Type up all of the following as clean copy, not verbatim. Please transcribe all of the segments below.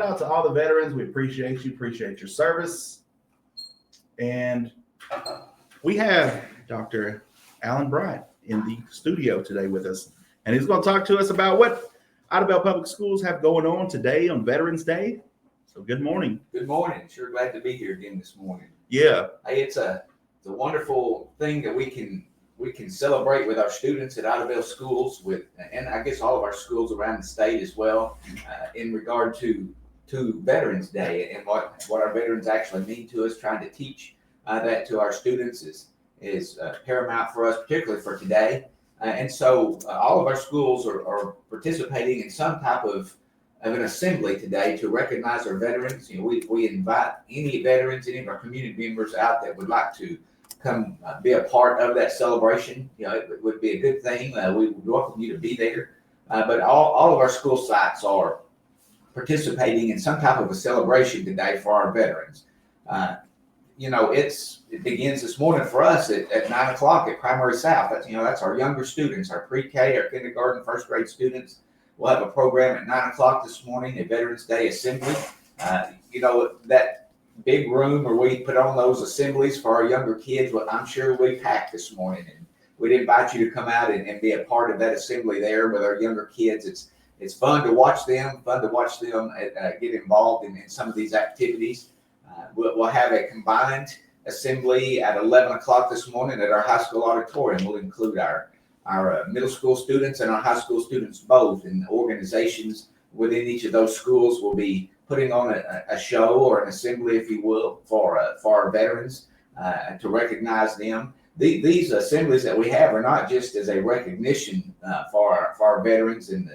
shout out to all the veterans. We appreciate you, appreciate your service. And we have Dr. Alan Bryant in the studio today with us. And he's going to talk to us about what Idabel Public Schools have going on today on Veterans Day. So good morning. Good morning. Sure glad to be here again this morning. Yeah. Hey, it's a wonderful thing that we can celebrate with our students at Idabel schools and I guess all of our schools around the state as well, in regard to Veterans Day and what our veterans actually mean to us. Trying to teach that to our students is paramount for us, particularly for today. And so all of our schools are participating in some type of an assembly today to recognize our veterans. You know, we invite any veterans, any of our community members out that would like to come be a part of that celebration. You know, it would be a good thing. We would welcome you to be there. But all of our school sites are participating in some type of a celebration today for our veterans. You know, it begins this morning for us at 9 o'clock at Primary South. That's our younger students, our pre-K, our kindergarten, first grade students. We'll have a program at 9 o'clock this morning, a Veterans Day assembly. You know, that big room where we put on those assemblies for our younger kids, well, I'm sure we packed this morning. And we'd invite you to come out and be a part of that assembly there with our younger kids. It's fun to watch them, get involved in some of these activities. We'll have a combined assembly at 11 o'clock this morning at our high school auditorium. We'll include our middle school students and our high school students both, and organizations within each of those schools will be putting on a show or an assembly, if you will, for our veterans to recognize them. These assemblies that we have are not just as a recognition for our veterans and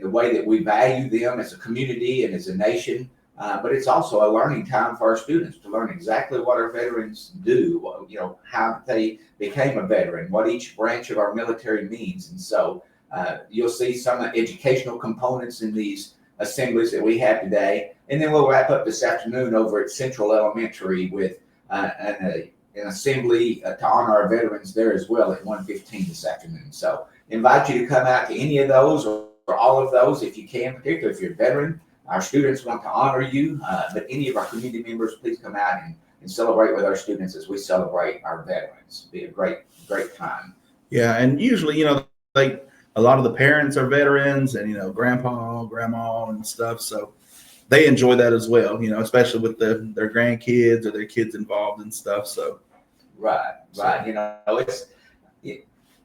the way that we value them as a community and as a nation, but it's also a learning time for our students to learn exactly what our veterans do, you know, how they became a veteran, what each branch of our military means. And so you'll see some educational components in these assemblies that we have today. And then we'll wrap up this afternoon over at Central Elementary with an assembly to honor our veterans there as well at 1:15 this afternoon. So invite you to come out to any of those or all of those if you can, particularly if you're a veteran. Our students want to honor you, but any of our community members, please come out and celebrate with our students as we celebrate our veterans. It'll be a great time. Yeah, and usually, you know, like a lot of the parents are veterans and, you know, grandpa, grandma and stuff. So they enjoy that as well, you know, especially with their grandkids or their kids involved and stuff. So Right. You know,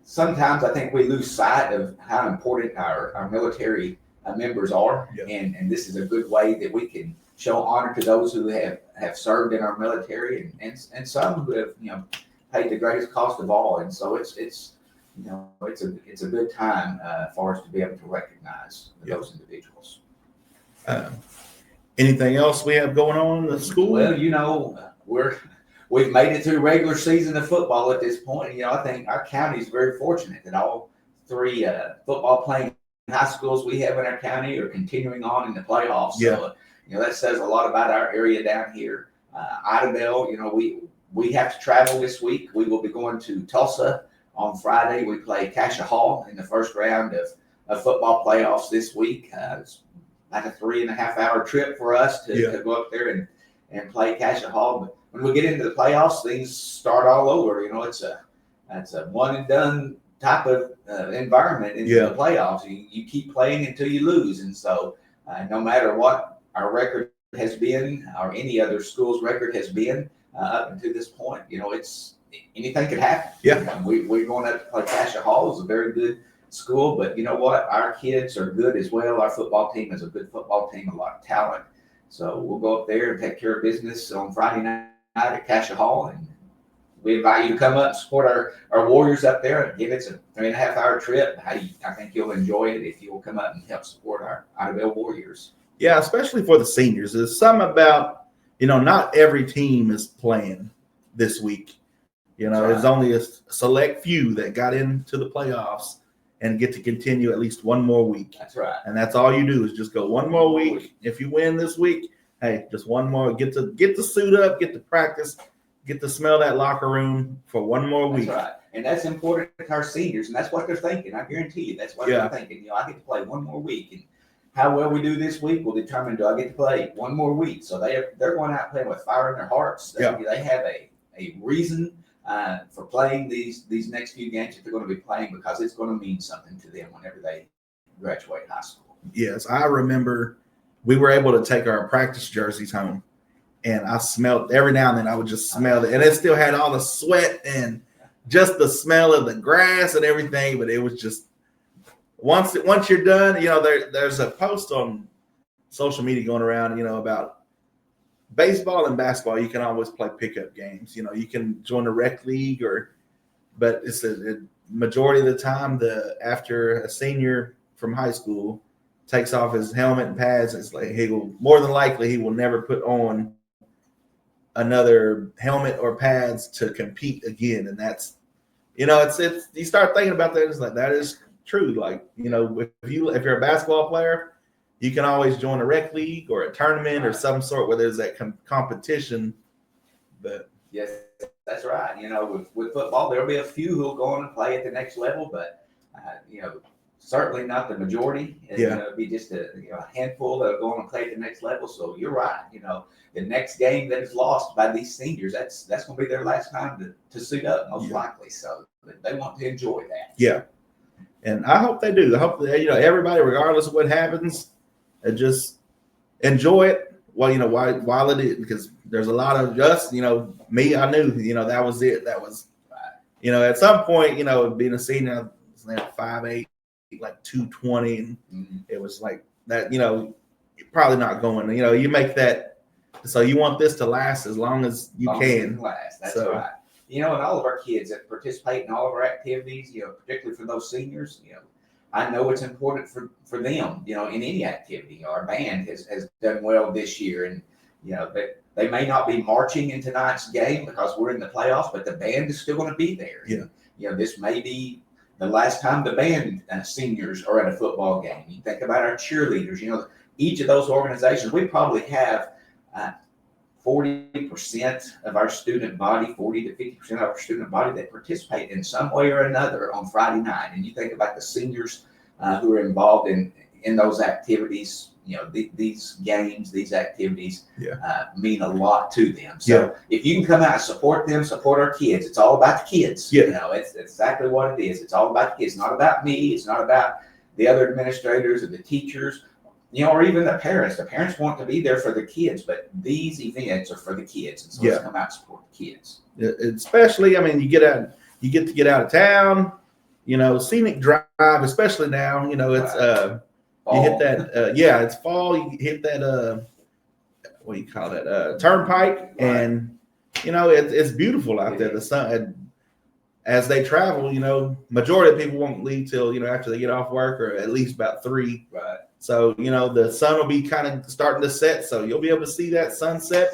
sometimes I think we lose sight of how important our military members are. Yep. And this is a good way that we can show honor to those who have served in our military and some who have, you know, paid the greatest cost of all. And so it's you know, it's a good time for us to be able to recognize those individuals. Anything else we have going on in the school? Well, you know, we've made it through regular season of football at this point. You know, I think our county is very fortunate that all three football playing high schools we have in our county are continuing on in the playoffs. Yeah. So, you know, that says a lot about our area down here. Idabel, you know, we have to travel this week. We will be going to Tulsa on Friday. We play Cassia Hall in the first round of football playoffs this week. It's like a 3.5-hour trip for us to go up there and play Cassia Hall. But when we get into the playoffs, things start all over. You know, it's a one and done type of environment in the playoffs. You keep playing until you lose. And so no matter what our record has been or any other school's record has been up until this point, you know, anything could happen. Yeah. We're going up to play Cassia Hall. It's a very good school, but you know what? Our kids are good as well. Our football team is a good football team, a lot of talent. So we'll go up there and take care of business on Friday night at Cassia Hall, and we invite you to come up and support our Warriors up there. Again, it's a 3.5-hour trip. I think you'll enjoy it if you'll come up and help support our Idabel Warriors. Yeah, especially for the seniors. There's something about, you know, not every team is playing this week. You know, there's only a select few that got into the playoffs and get to continue at least one more week. That's right. And that's all you do is just go one more week. If you win this week, hey, just one more. Get to suit up, get to practice, get to smell that locker room for one more week. That's right. And that's important to our seniors, and that's what they're thinking. I guarantee you that's what they're thinking. You know, I get to play one more week. And how well we do this week will determine, do I get to play one more week? So they're going out playing with fire in their hearts. They have a reason for playing these next few games that they're going to be playing, because it's going to mean something to them whenever they graduate high school. Yes, I remember we were able to take our practice jerseys home, and I smelled every now and then. I would just smell it, and it still had all the sweat and just the smell of the grass and everything. But it was just once you're done, there's a post on social media going around, about baseball and basketball. You can always play pickup games. You can join a rec league, but it's a majority of the time after a senior from high school takes off his helmet and pads, it's like he will never put on another helmet or pads to compete again. And that's, it's you start thinking about that, it's like that is true. Like, if you're a basketball player, you can always join a rec league or a tournament or some sort where there's that competition. But yes, that's right. With football, there'll be a few who'll go on and play at the next level, but certainly not the majority. It'll be just a handful that go on and play at the next level. So you're right. The next game that is lost by these seniors, that's going to be their last time to suit up, most likely. So they want to enjoy that. Yeah, and I hope they do. I hope that everybody, regardless of what happens, just enjoy it. Well, while it is, because there's a lot of us. Me, I knew. That was it. That was right. At some point, being a senior, I was like 5'8". Like 220, and it was like that. You're probably not going. You make that. So you want this to last as long as you can. Last. That's right. And all of our kids that participate in all of our activities, particularly for those seniors, I know it's important for them, in any activity. Our band has done well this year, and they may not be marching in tonight's game because we're in the playoffs, but the band is still going to be there. Yeah. This may be the last time the band seniors are at a football game. You think about our cheerleaders. Each of those organizations, we probably have 40% of our student body, 40 to 50% of our student body that participate in some way or another on Friday night. And you think about the seniors who are involved in those activities. These games, these activities mean a lot to them. So if you can come out and support them, support our kids. It's all about the kids. It's exactly what it is. It's all about the kids. It's not about me. It's not about the other administrators or the teachers, or even the parents. The parents want to be there for the kids, but these events are for the kids. And so let's come out and support the kids. Especially, you get to get out of town, scenic drive, especially now, it's, you hit that, it's fall. You hit that, what do you call that? Turnpike, and it's beautiful out there. The sun, as they travel, majority of people won't leave till after they get off work, or at least about 3. Right. So the sun will be kind of starting to set, so you'll be able to see that sunset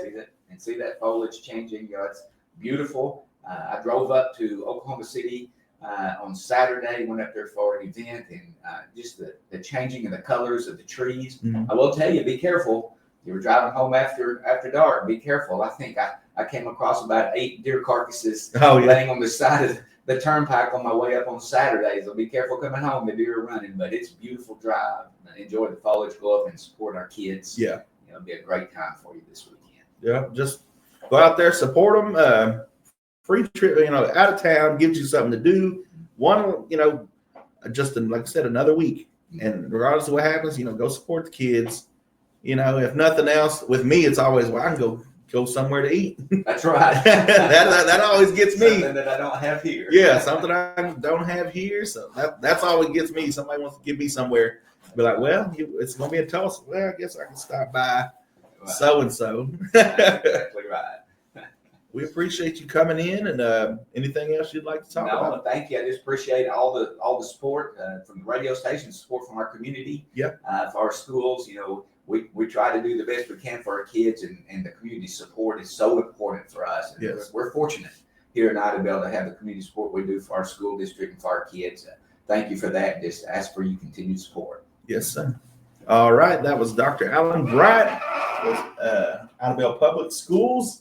and see that foliage changing. It's beautiful. I drove up to Oklahoma City on Saturday, went up there for an event, and just the changing of the colors of the trees. Mm-hmm. I will tell you, be careful. You were driving home after dark. Be careful. I think I came across about 8 deer carcasses laying on the side of the turnpike on my way up on Saturday. So be careful coming home. The deer are running, but it's a beautiful drive. Enjoy the foliage, go up and support our kids. It'll be a great time for you this weekend. Yeah, just go out there, support them. Free trip, out of town, gives you something to do. One, just like I said, another week. And regardless of what happens, go support the kids. If nothing else, with me, it's always, I can go somewhere to eat. That's right. that always gets me. Something that I don't have here. Yeah, something I don't have here. So that's always gets me. Somebody wants to give me somewhere. Be like, well, it's going to be in Tulsa. Well, I guess I can stop by so-and-so. That's exactly right. We appreciate you coming in, and anything else you'd like to talk about? No, thank you. I just appreciate all the support from the radio station, support from our community, for our schools. We try to do the best we can for our kids, and the community support is so important for us. And we're fortunate here in Ida to be able to have the community support we do for our school district and for our kids. Thank you for that. Just ask for your continued support. Yes, sir. All right. That was Dr. Alan Bryant with Idabel Public Schools.